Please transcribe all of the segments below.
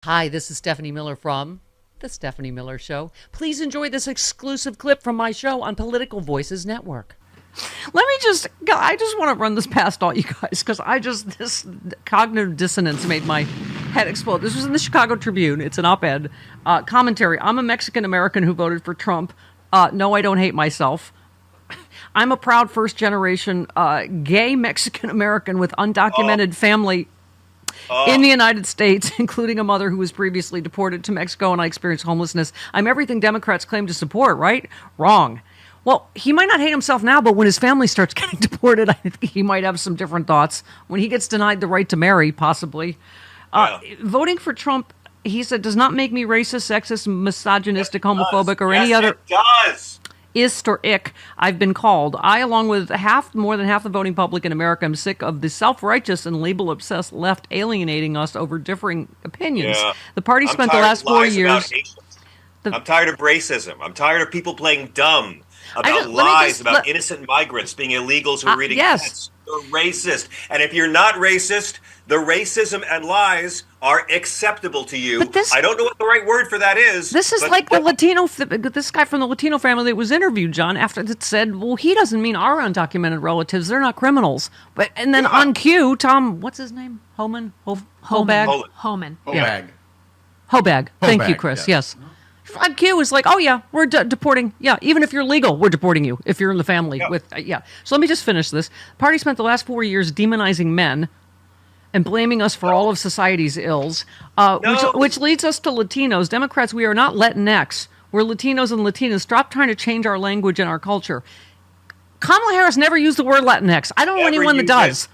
Hi, this is Stephanie Miller from The Stephanie Miller Show. Please enjoy this exclusive clip from my show on Political Voices Network. I just want to run this past all you guys because this cognitive dissonance made my head explode. This was in the Chicago Tribune. It's an op-ed commentary. I'm a Mexican American who voted for Trump. No, I don't hate myself. I'm a proud first generation gay Mexican American with undocumented family in the United States, including a mother who was previously deported to Mexico, and I experienced homelessness. I'm everything Democrats claim to support, right? Wrong. Well, he might not hate himself now, but when his family starts getting deported, I think he might have some different thoughts. When he gets denied the right to marry, possibly. Voting for Trump, he said, does not make me racist, sexist, misogynistic, homophobic, or any other. It does. Ist or ick, I've been called. I, along with more than half the voting public in America, am sick of the self-righteous and label-obsessed left alienating us over differing opinions. Yeah. The party spent the last 4 years. I'm tired of racism. I'm tired of people playing dumb about lies about innocent migrants being illegals who are reading pets. You're racist. And if you're not racist, the racism and lies are acceptable to you. I don't know what the right word for that is. This is like the Latino, this guy from the Latino family that was interviewed, John, after it said, well, he doesn't mean our undocumented relatives. They're not criminals. And then on cue, Thom, what's his name? Homan? Hobag? Homan. Yeah. Hobag. Thank you, Chris. Yes. On cue is like, oh yeah, we're deporting. Yeah, even if you're legal, we're deporting you if you're in the family with. So let me just finish this. The party spent the last 4 years demonizing men and blaming us for all of society's ills, which leads us to Latinos. Democrats, we are not Latinx. We're Latinos and Latinas. Stop trying to change our language and our culture. Kamala Harris never used the word Latinx. I don't know anyone that does.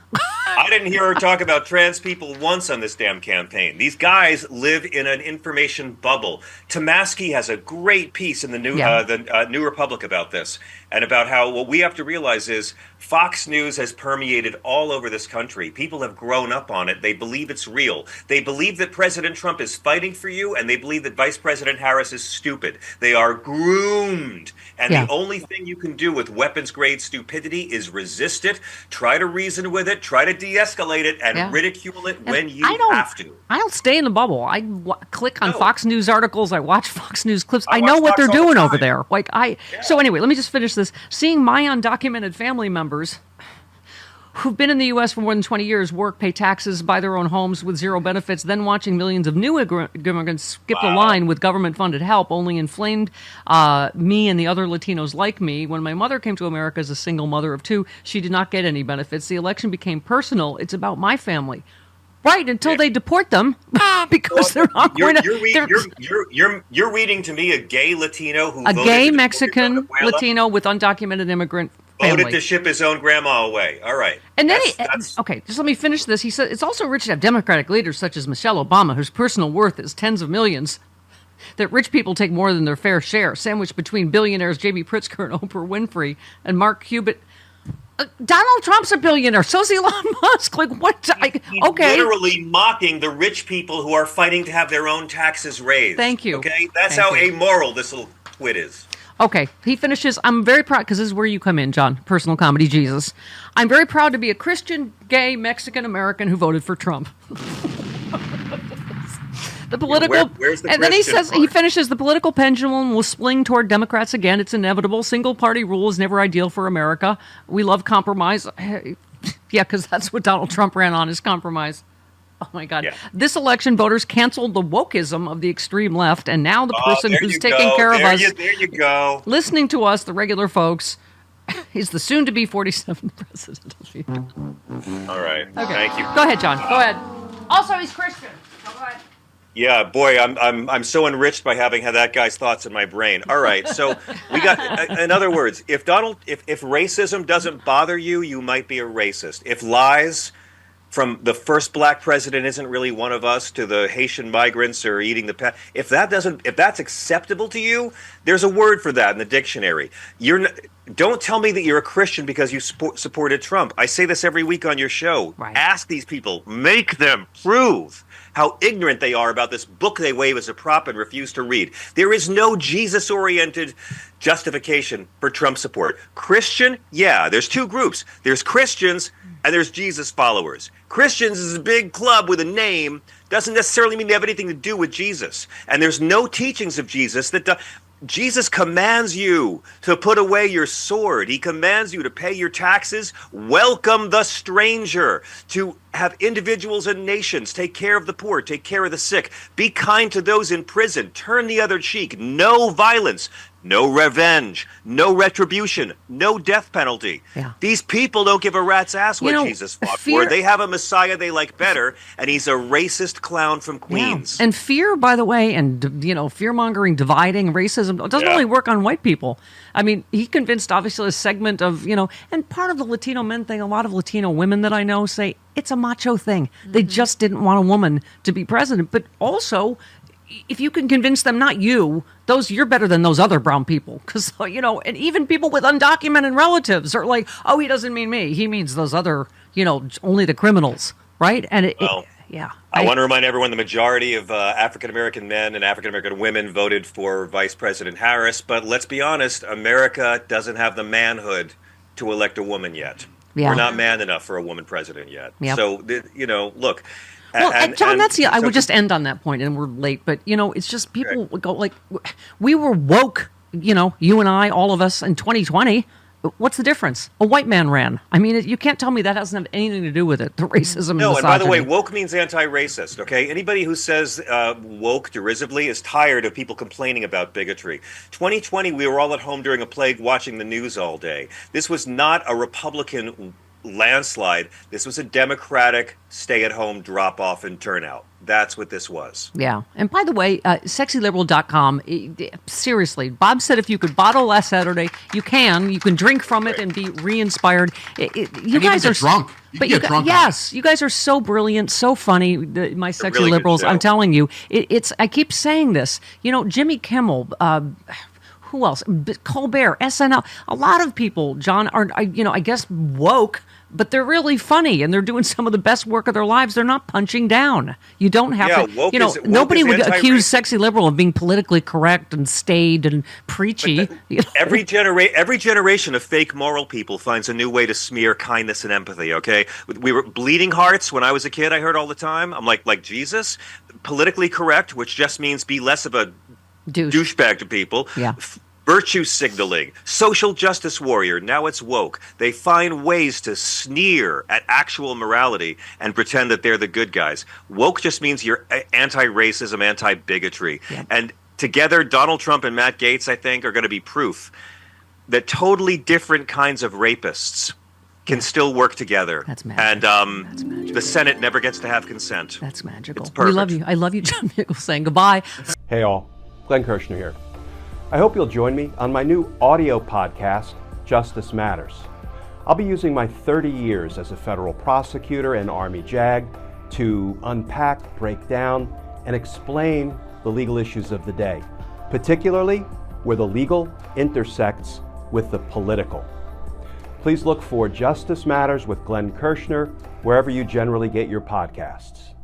I didn't hear her talk about trans people once on this damn campaign. These guys live in an information bubble. Tomasky has a great piece in the New Republic about this, and about how what we have to realize is Fox News has permeated all over this country. People have grown up on it. They believe it's real. They believe that President Trump is fighting for you, and they believe that Vice President Harris is stupid. They are groomed. And the only thing you can do with weapons-grade stupidity is resist it, try to reason with it, try to de-escalate it, and ridicule it when you have to. I don't stay in the bubble. I click on Fox News articles. I watch Fox News clips. I know what they're doing over there. So anyway, let me just finish this. Seeing my undocumented family members who've been in the U.S. for more than 20 years work, pay taxes, buy their own homes with zero benefits, then watching millions of new immigrants skip the line with government-funded help only inflamed me and the other Latinos like me. When my mother came to America as a single mother of two, she did not get any benefits. The election became personal. It's about my family. Right, until they deport them because they're not going to... You're reading to me a gay Latino who a gay Mexican Latino with undocumented immigrant family. Voted to ship his own grandma away. All right. And then just let me finish this. He said it's also rich to have Democratic leaders such as Michelle Obama, whose personal worth is tens of millions, that rich people take more than their fair share, sandwiched between billionaires Jamie Pritzker and Oprah Winfrey and Mark Cuban. Donald Trump's a billionaire. So's Elon Musk. He's literally mocking the rich people who are fighting to have their own taxes raised. Thank you. Okay? That's how amoral this little twit is. Okay, he finishes, I'm very proud, because this is where you come in, John, personal comedy Jesus. I'm very proud to be a Christian, gay, Mexican-American who voted for Trump. The political, where's the and then he says, part? he finishes, the political pendulum will swing toward Democrats again. It's inevitable. Single-party rule is never ideal for America. We love compromise. Yeah, because that's what Donald Trump ran on, is compromise. Oh, my God. Yeah. This election, voters canceled the wokeism of the extreme left, and now the person who's taking care of us, there you go, listening to us, the regular folks, is the soon-to-be 47th president of the United States. All right. Okay. Thank you. Go ahead, John. Go ahead. Also, he's Christian. Go ahead. Yeah, boy, I'm so enriched by having had that guy's thoughts in my brain. All right, so we got, in other words, if racism doesn't bother you, you might be a racist. If lies from the first black president isn't really one of us to the Haitian migrants or eating the pet, if that's acceptable to you, there's a word for that in the dictionary. Don't tell me that you're a Christian because you supported Trump. I say this every week on your show. Right. Ask these people, make them prove how ignorant they are about this book they wave as a prop and refuse to read. There is no Jesus-oriented justification for Trump support. Christian, yeah, there's two groups. There's Christians and there's Jesus followers. Christians is a big club with a name doesn't necessarily mean they have anything to do with Jesus. And there's no teachings of Jesus that Jesus commands you to put away your sword. He commands you to pay your taxes, welcome the stranger, to have individuals and nations take care of the poor, take care of the sick, be kind to those in prison, turn the other cheek, no violence, no revenge, no retribution, no death penalty. Yeah. These people don't give a rat's ass what Jesus fought for. They have a Messiah they like better, and he's a racist clown from Queens. Yeah. And fear, by the way, and fear-mongering, dividing, racism, doesn't only work on white people. I mean, he convinced, obviously, a segment of, and part of the Latino men thing, a lot of Latino women that I know say it's a macho thing. Mm-hmm. They just didn't want a woman to be president. But also, if you can convince them, not you, you're better than those other brown people. Because, and even people with undocumented relatives are like, oh, he doesn't mean me. He means those other, only the criminals, right? And I want to remind everyone the majority of African-American men and African-American women voted for Vice President Harris. But let's be honest, America doesn't have the manhood to elect a woman yet. Yeah. We're not man enough for a woman president yet. Yep. So, look. Well, John, I would just end on that point, and we're late, but, it's just people go like, we were woke, you and I, all of us in 2020. What's the difference? A white man ran. I mean, you can't tell me that doesn't have anything to do with it, the racism. No, and by the way, woke means anti-racist, okay? Anybody who says woke derisively is tired of people complaining about bigotry. 2020, we were all at home during a plague watching the news all day. This was not a Republican landslide. This was a Democratic stay-at-home drop-off and turnout. That's what this was. Yeah. And by the way, sexyliberal.com, seriously, Bob said if you could bottle last Saturday, you can. You can drink from it and be re-inspired. You guys are drunk. But you guys are so brilliant, so funny. My sexy really liberals, I'm telling you, I keep saying this. Jimmy Kimmel, who else? Colbert, SNL. A lot of people, John, are I guess woke, but they're really funny and they're doing some of the best work of their lives. They're not punching down. You don't have to. Nobody would accuse Sexy Liberal of being politically correct and staid and preachy. Every generation of fake moral people finds a new way to smear kindness and empathy. Okay, we were bleeding hearts when I was a kid. I heard all the time. I'm like Jesus, politically correct, which just means be less of a douchebag to people. Yeah. Virtue signaling, social justice warrior, now it's woke. They find ways to sneer at actual morality and pretend that they're the good guys. Woke just means you're anti-racism, anti-bigotry. Yep. And together, Donald Trump and Matt Gaetz, I think, are going to be proof that totally different kinds of rapists can still work together. That's magic. And That's magic. The Senate never gets to have consent. That's magical. It's perfect. We love you. I love you, John Fugelsang. Goodbye. Hey all, Glenn Kirshner here. I hope you'll join me on my new audio podcast, Justice Matters. I'll be using my 30 years as a federal prosecutor and Army JAG to unpack, break down, and explain the legal issues of the day, particularly where the legal intersects with the political. Please look for Justice Matters with Glenn Kirshner wherever you generally get your podcasts.